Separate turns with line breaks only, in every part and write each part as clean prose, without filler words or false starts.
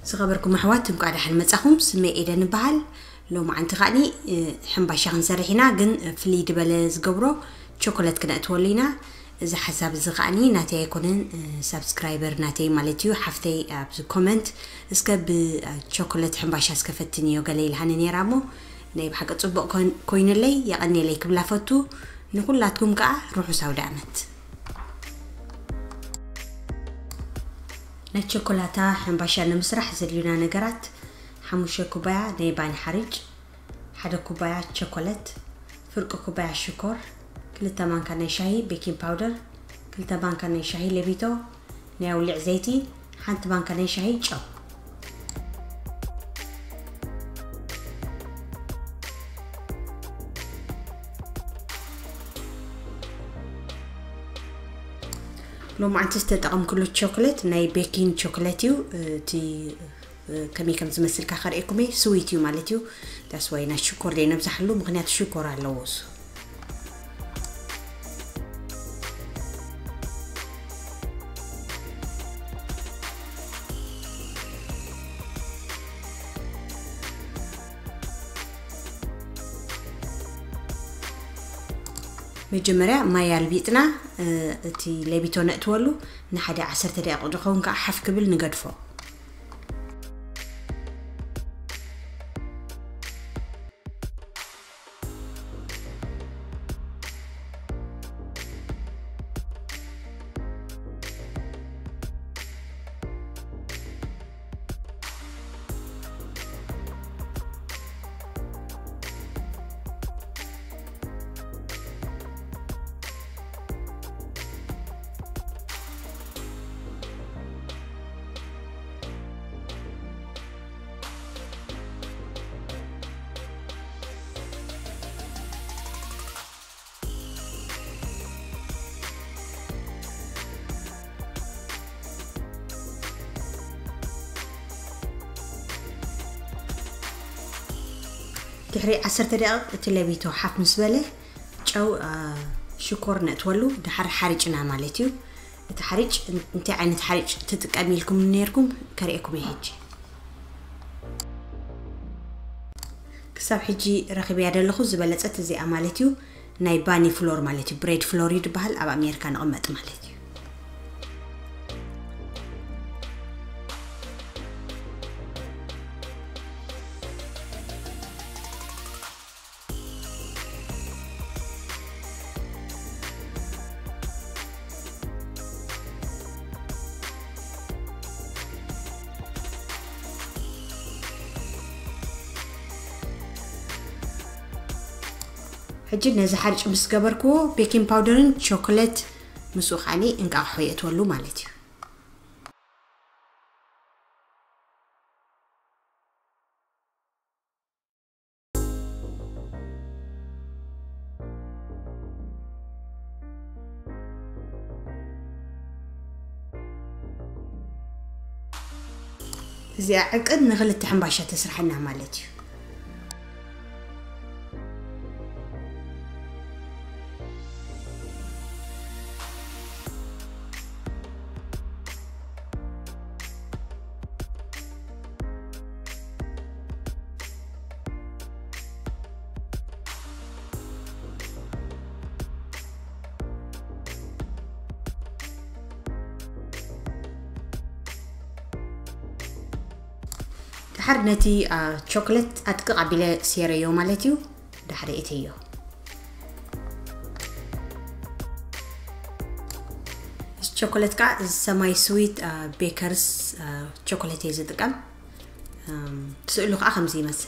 سخبركم محواتكم قاعدة حل متساخم سمي إيدا نبهال لو ما عن تغاني حنباشا غنسرحينا جن فلي دبلز قبرو شوكولات كنا تولينا إذا حساب زغاني ناتي يكونن سبسكرايبر ناتي مالتيو حفتي بزو كومنت اسكا بشوكولات حنباشا سكفتني وقالي لهاني رامو نايب حق تصبق كوين اللي يغني ليك بلا فتو نقول لاتكم قاع روحوا سودانت نتشوكولاتا حنباشا نمسرح زليونا نقرات حموشة كوبايا نيباني حريج حدا كوبايا شوكولات فرق كوبايا شكر كل تمان كان شاي بيكنج باودر كل تمان كان شاي لبيتو ناولع زيتي حنت تمان كان شاي جو لو ما عندك تطعم كل الشوكولات ناي بيكنج شوكولاتيو تي كم زمسل كخريكمي سويتيو مالتيو تسوينا الشكر لينا بزحلو مغنيات الشكر على اللوز مجمرة ما يالبيتنا تي لبيتو نقتولو نحدا 10 دقائق دخون كحف قبل نقدفو تحري 10 دقائق تلبيتو حف مسبله جو شكر نتولو دحر حريجنا مالتيو تحريج انت عين تحريج تتقامي لكم نيركم كريكم يحجي كساب حجي رخيب يادلخو زبلصت زي مالتيو ناي باني فلور مالتيو بريد فلور يدبحال اب امريكا نقمط مالتيو حجي نزا حرج مس قبركو بيكنج باودرن شوكولات مسوخاني انقع حويتولو مالتي زي عقد نغلت حنباشا تسرحنا مالتي تحر نتي شوكولات أتقع بلا سيريو مالتيو دحر إتيو شوكولات كا سماي سويت بيكرز شوكولاتي زدقم تسألوك أخمزي مثل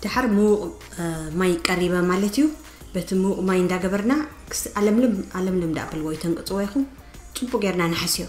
دحر مو ماي قريبه مالتيو بتمو ماي اندا جبرنا علملم دابل ويتن قصويخم صبو غيرنا نحسيو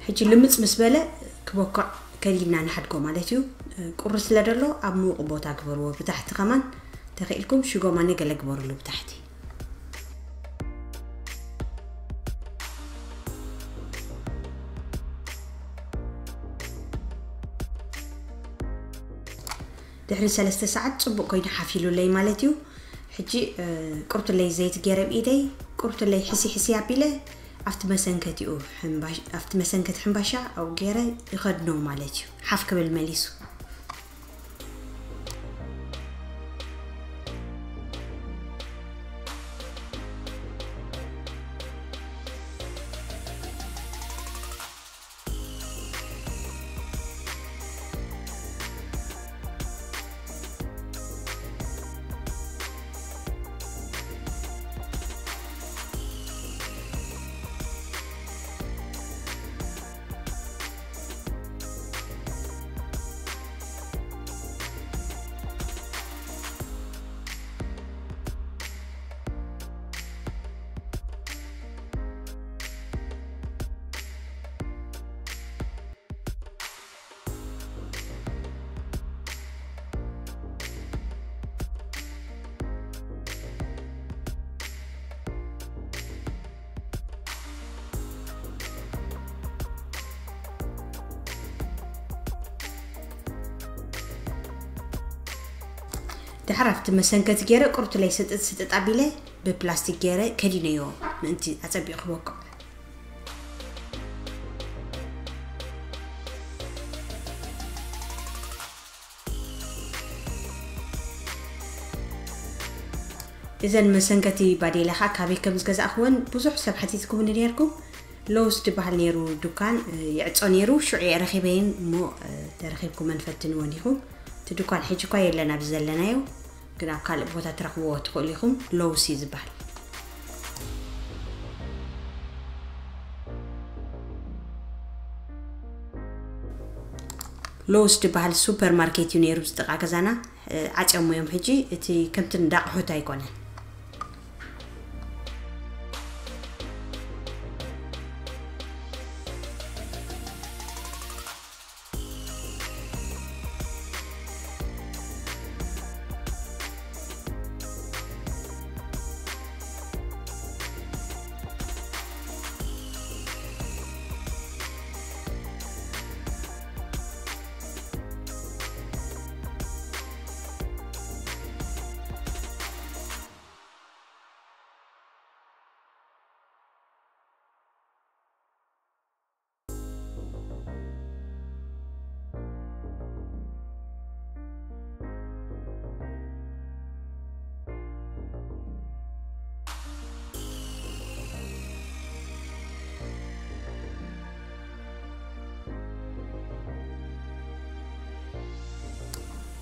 حجي لمص مسبله كبوكع كلينا نحدكم مالتيو قرص لدلو ابمو قبوتا كبرو بتحت كمان تخيلكم شغو ماني قال كبرلو بتحتي دحري 3 ساعات صبو كاين حافيلو لي مالتيو حجي قرط لي زيت غيرب ايدي قرط لي حسي ابيله أفت مسنكتيو حنباش أفت مسنكت حنباشا أو غيره يخدنو مالتيو حفك بالمليسو دحرفت مسنكت غيره قرط لي ستت ابيله ببلاستيك غيره كدينيو انت اصبي خبوك اذا مسنكتي بعد لها كابي كم زغز اخون بزح سب حتيتكم نيركم لوز تبحال نيرو دكان يعصو نيرو شعي رخيبين مو ترخيبكم منفتن ونيكم تدكان حيجي كاي لنا بزلنايو كنا قال بوتا ترخبو تقوليكم لوز يزبحال لوز تبحال سوبر ماركت ينيرو استقا كزانا عصمو يوم حجي اتي كمتن داقحوت ايكونن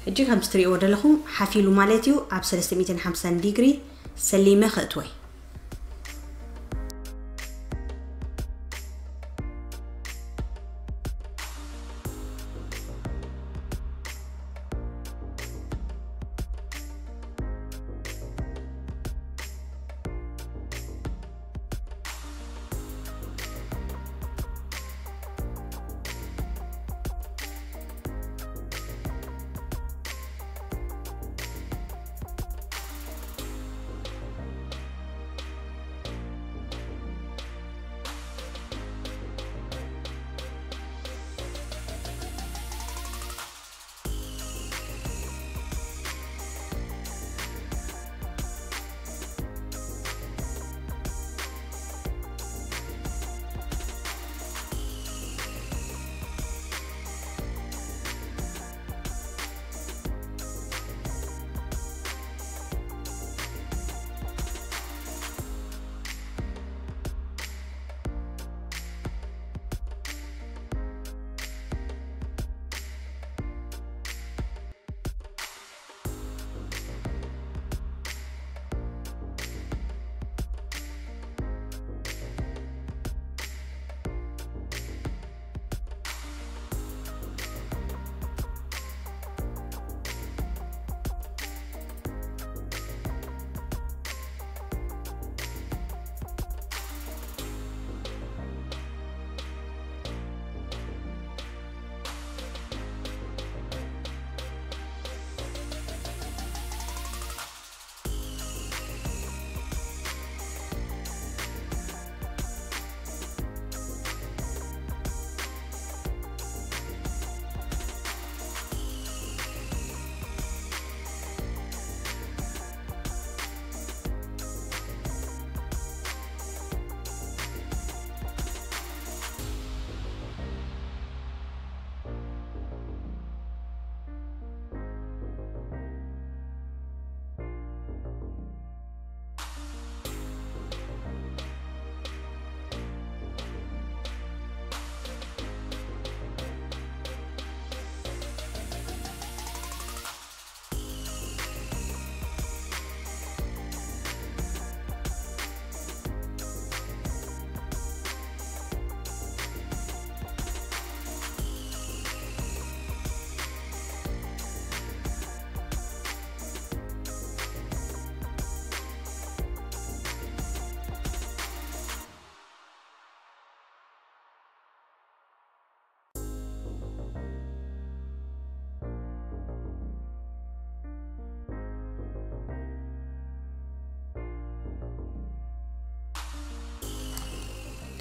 اجي هم ستريو ودلخم حافيلو مالتيو اب 350 ديجري سليمه خطوي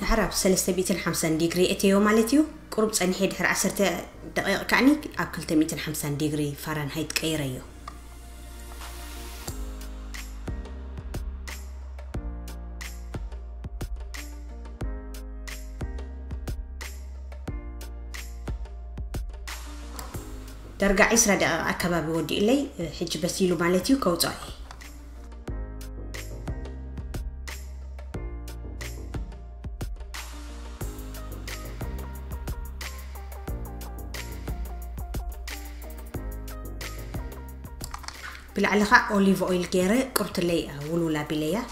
دحراب 350 ديجري اتيو مالتيو قرب صنيحي دحر 10 دقائق كعني اب 250 ديجري فارنهايت قيريو درجة 10 دقائق أكبابي ودي إلي حج بسيلو مالتيو كوزاي بالعلقة أوليف أويل جيرة قرط لي ولولا بليا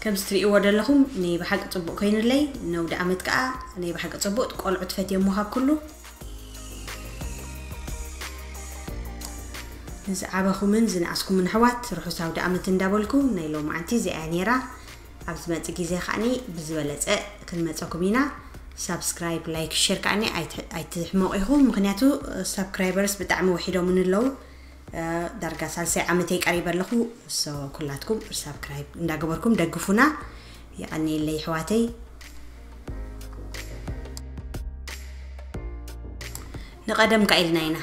كم ستري أورد لهم ني بحق طبق كين لي نو دعمت كأ ني بحق طبق تقول عطفت يومها كله نزعبكم من زنعسكم من حوات روحوا ساو دعمت ندابلكم ني لو معنتي زي أنيرة عبد ما تجي زي خاني بزولت كلمتكم هنا سبسكرايب لايك شير كأني أي تحمو إخوهم مغنياتو سبسكرايبرز بتعمو وحيدو من اللو درجة سالسة عمتي قريبا لخو سو كلاتكم سبسكرايب نداقبركم دقفونا يعني اللي حواتي نقدم قايلنا هنا